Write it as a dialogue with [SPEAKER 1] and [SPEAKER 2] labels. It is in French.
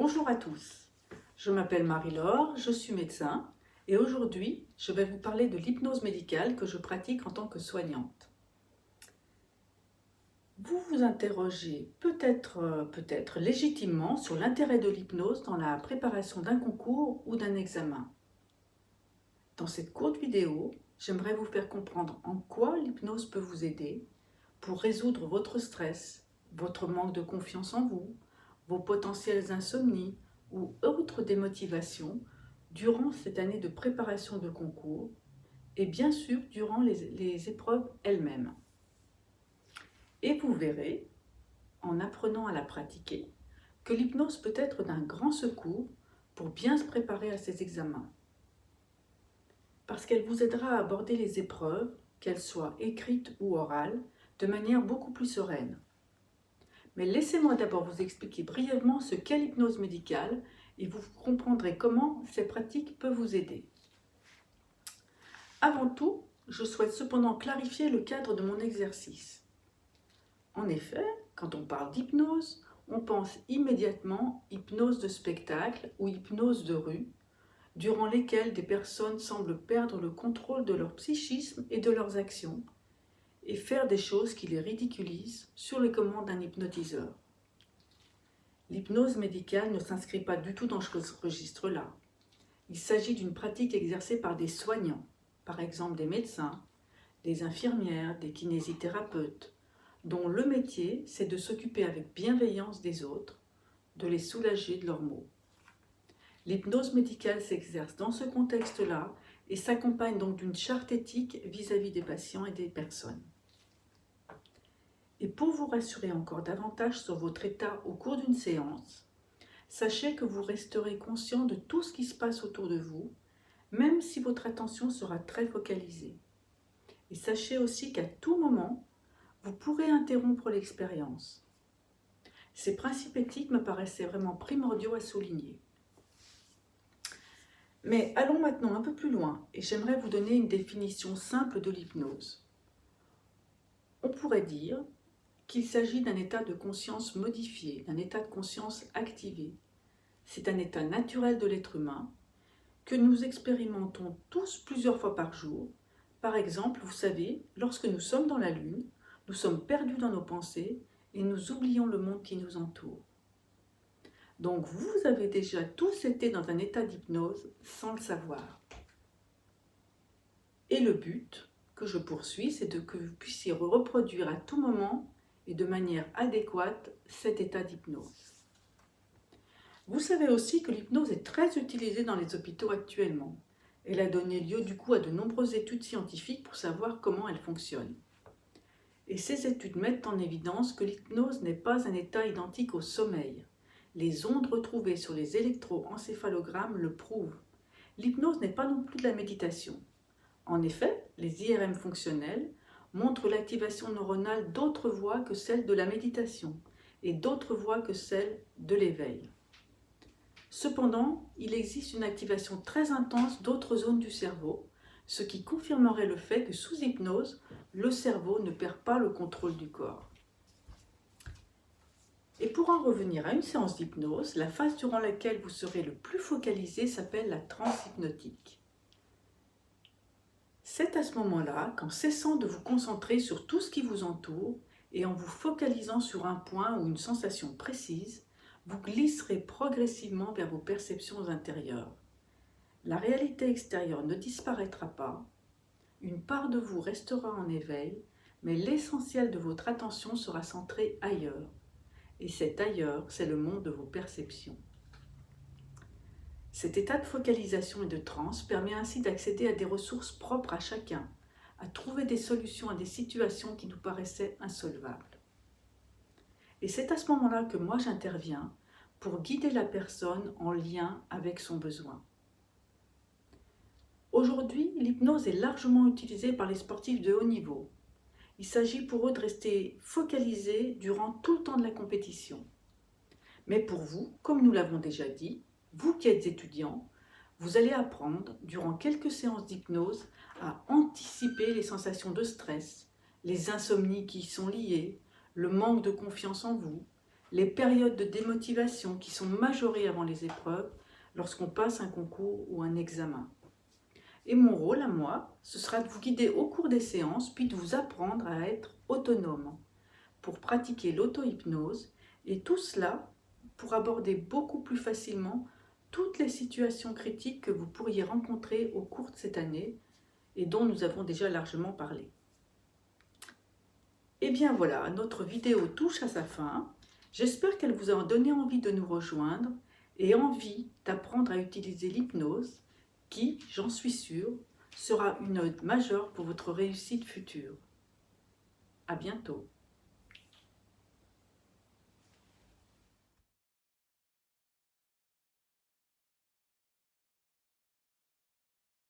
[SPEAKER 1] Bonjour à tous, je m'appelle Marie-Laure, je suis médecin et aujourd'hui je vais vous parler de l'hypnose médicale que je pratique en tant que soignante. Vous vous interrogez peut-être légitimement sur l'intérêt de l'hypnose dans la préparation d'un concours ou d'un examen. Dans cette courte vidéo, j'aimerais vous faire comprendre en quoi l'hypnose peut vous aider pour résoudre votre stress, votre manque de confiance en vous, vos potentielles insomnies ou autres démotivations durant cette année de préparation de concours et bien sûr durant les épreuves elles-mêmes. Et vous verrez, en apprenant à la pratiquer, que l'hypnose peut être d'un grand secours pour bien se préparer à ces examens. Parce qu'elle vous aidera à aborder les épreuves, qu'elles soient écrites ou orales, de manière beaucoup plus sereine. Mais laissez-moi d'abord vous expliquer brièvement ce qu'est l'hypnose médicale et vous comprendrez comment ces pratiques peuvent vous aider. Avant tout, je souhaite cependant clarifier le cadre de mon exercice. En effet, quand on parle d'hypnose, on pense immédiatement hypnose de spectacle ou hypnose de rue, durant lesquelles des personnes semblent perdre le contrôle de leur psychisme et de leurs actions, et faire des choses qui les ridiculisent sur les commandes d'un hypnotiseur. L'hypnose médicale ne s'inscrit pas du tout dans ce registre-là. Il s'agit d'une pratique exercée par des soignants, par exemple des médecins, des infirmières, des kinésithérapeutes, dont le métier, c'est de s'occuper avec bienveillance des autres, de les soulager de leurs maux. L'hypnose médicale s'exerce dans ce contexte-là et s'accompagne donc d'une charte éthique vis-à-vis des patients et des personnes. Et pour vous rassurer encore davantage sur votre état au cours d'une séance, sachez que vous resterez conscient de tout ce qui se passe autour de vous, même si votre attention sera très focalisée. Et sachez aussi qu'à tout moment, vous pourrez interrompre l'expérience. Ces principes éthiques me paraissaient vraiment primordiaux à souligner. Mais allons maintenant un peu plus loin et j'aimerais vous donner une définition simple de l'hypnose. On pourrait dire qu'il s'agit d'un état de conscience modifié, d'un état de conscience activé. C'est un état naturel de l'être humain que nous expérimentons tous plusieurs fois par jour. Par exemple, vous savez, lorsque nous sommes dans la lune, nous sommes perdus dans nos pensées et nous oublions le monde qui nous entoure. Donc vous avez déjà tous été dans un état d'hypnose sans le savoir. Et le but que je poursuis, c'est que vous puissiez reproduire à tout moment et de manière adéquate cet état d'hypnose. Vous savez aussi que l'hypnose est très utilisée dans les hôpitaux actuellement. Elle a donné lieu du coup à de nombreuses études scientifiques pour savoir comment elle fonctionne. Et ces études mettent en évidence que l'hypnose n'est pas un état identique au sommeil. Les ondes retrouvées sur les électroencéphalogrammes le prouvent. L'hypnose n'est pas non plus de la méditation. En effet, les IRM fonctionnels montrent l'activation neuronale d'autres voies que celle de la méditation et d'autres voies que celle de l'éveil. Cependant, il existe une activation très intense d'autres zones du cerveau, ce qui confirmerait le fait que sous hypnose, le cerveau ne perd pas le contrôle du corps. Et pour en revenir à une séance d'hypnose, la phase durant laquelle vous serez le plus focalisé s'appelle la transe hypnotique. C'est à ce moment-là qu'en cessant de vous concentrer sur tout ce qui vous entoure et en vous focalisant sur un point ou une sensation précise, vous glisserez progressivement vers vos perceptions intérieures. La réalité extérieure ne disparaîtra pas, une part de vous restera en éveil, mais l'essentiel de votre attention sera centré ailleurs. Et cet ailleurs, c'est le monde de vos perceptions. Cet état de focalisation et de transe permet ainsi d'accéder à des ressources propres à chacun, à trouver des solutions à des situations qui nous paraissaient insolvables. Et c'est à ce moment-là que moi j'interviens pour guider la personne en lien avec son besoin. Aujourd'hui, l'hypnose est largement utilisée par les sportifs de haut niveau. Il s'agit pour eux de rester focalisés durant tout le temps de la compétition. Mais pour vous, comme nous l'avons déjà dit, vous qui êtes étudiant, vous allez apprendre, durant quelques séances d'hypnose, à anticiper les sensations de stress, les insomnies qui y sont liées, le manque de confiance en vous, les périodes de démotivation qui sont majorées avant les épreuves lorsqu'on passe un concours ou un examen. Et mon rôle à moi, ce sera de vous guider au cours des séances, puis de vous apprendre à être autonome pour pratiquer l'auto-hypnose, et tout cela pour aborder beaucoup plus facilement toutes les situations critiques que vous pourriez rencontrer au cours de cette année et dont nous avons déjà largement parlé. Et bien voilà, notre vidéo touche à sa fin. J'espère qu'elle vous a donné envie de nous rejoindre et envie d'apprendre à utiliser l'hypnose qui, j'en suis sûre, sera une aide majeure pour votre réussite future. À bientôt.